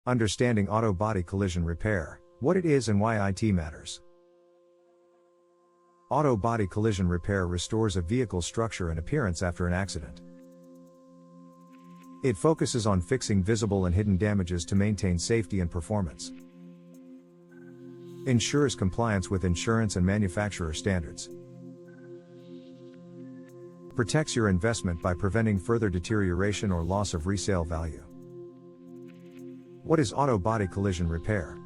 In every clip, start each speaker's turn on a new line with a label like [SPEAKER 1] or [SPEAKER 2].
[SPEAKER 1] Understanding auto body collision repair, what it is and why IT matters. Auto body collision repair restores a vehicle's structure and appearance after an accident. It focuses on fixing visible and hidden damages to maintain safety and performance. Ensures compliance with insurance and manufacturer standards. Protects your investment by preventing further deterioration or loss of resale value. What is auto body collision repair?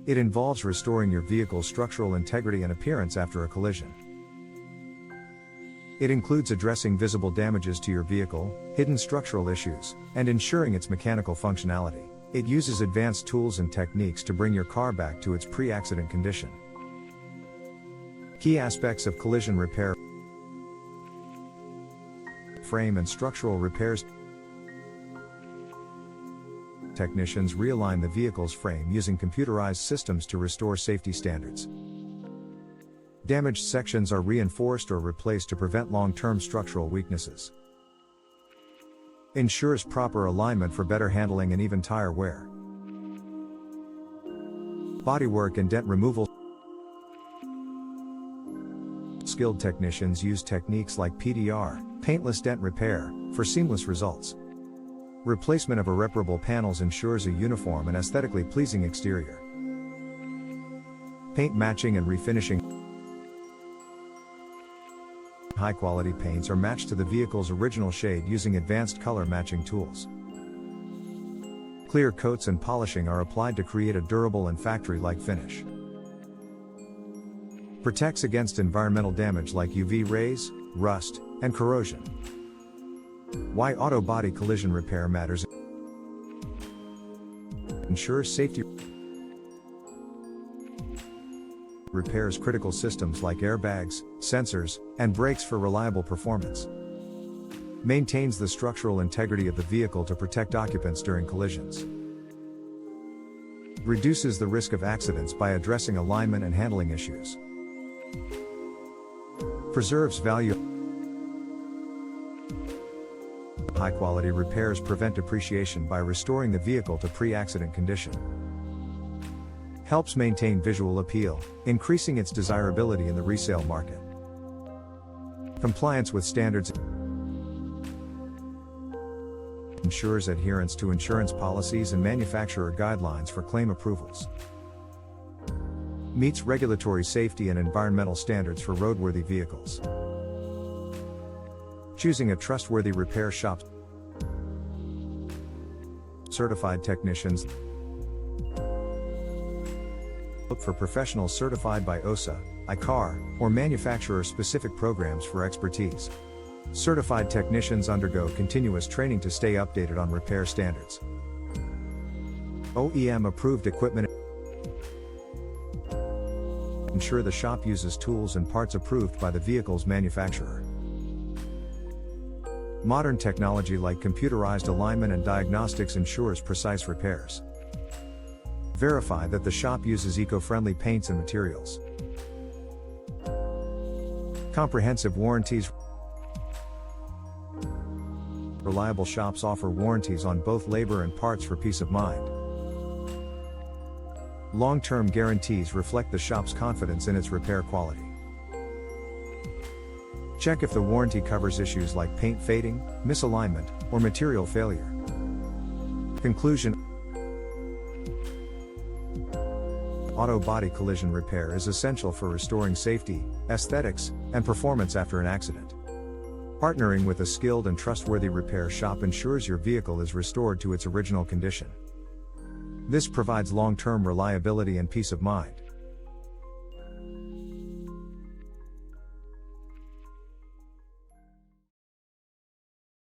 [SPEAKER 1] It involves restoring your vehicle's structural integrity and appearance after a collision. It includes addressing visible damages to your vehicle, hidden structural issues, and ensuring its mechanical functionality. It uses advanced tools and techniques to bring your car back to its pre-accident condition. Key aspects of collision repair: frame and structural repairs. Technicians realign the vehicle's frame using computerized systems to restore safety standards. Damaged sections are reinforced or replaced to prevent long-term structural weaknesses. Ensures proper alignment for better handling and even tire wear. Bodywork and dent removal. Skilled technicians use techniques like PDR, paintless dent repair, for seamless results. Replacement of irreparable panels ensures a uniform and aesthetically pleasing exterior. Paint matching and refinishing. High-quality paints are matched to the vehicle's original shade using advanced color matching tools. Clear coats and polishing are applied to create a durable and factory-like finish. Protects against environmental damage like UV rays, rust, and corrosion. Why auto body collision repair matters. Ensures safety. Repairs critical systems like airbags, sensors, and brakes for reliable performance. Maintains the structural integrity of the vehicle to protect occupants during collisions. Reduces the risk of accidents by addressing alignment and handling issues. Preserves value. High-quality repairs prevent depreciation by restoring the vehicle to pre-accident condition. Helps maintain visual appeal, increasing its desirability in the resale market. Compliance with standards. Ensures adherence to insurance policies and manufacturer guidelines for claim approvals. Meets regulatory safety and environmental standards for roadworthy vehicles. Choosing a trustworthy repair shop. Certified technicians. Look for professionals certified by OSA, ICAR, or manufacturer-specific programs for expertise. Certified technicians undergo continuous training to stay updated on repair standards. OEM-approved equipment. Ensure the shop uses tools and parts approved by the vehicle's manufacturer. Modern technology like computerized alignment and diagnostics ensures precise repairs. Verify that the shop uses eco-friendly paints and materials. Comprehensive warranties. Reliable shops offer warranties on both labor and parts for peace of mind. Long-term guarantees reflect the shop's confidence in its repair quality. Check if the warranty covers issues like paint fading, misalignment, or material failure. Conclusion: auto body collision repair is essential for restoring safety, aesthetics, and performance after an accident. Partnering with a skilled and trustworthy repair shop ensures your vehicle is restored to its original condition. This provides long-term reliability and peace of mind.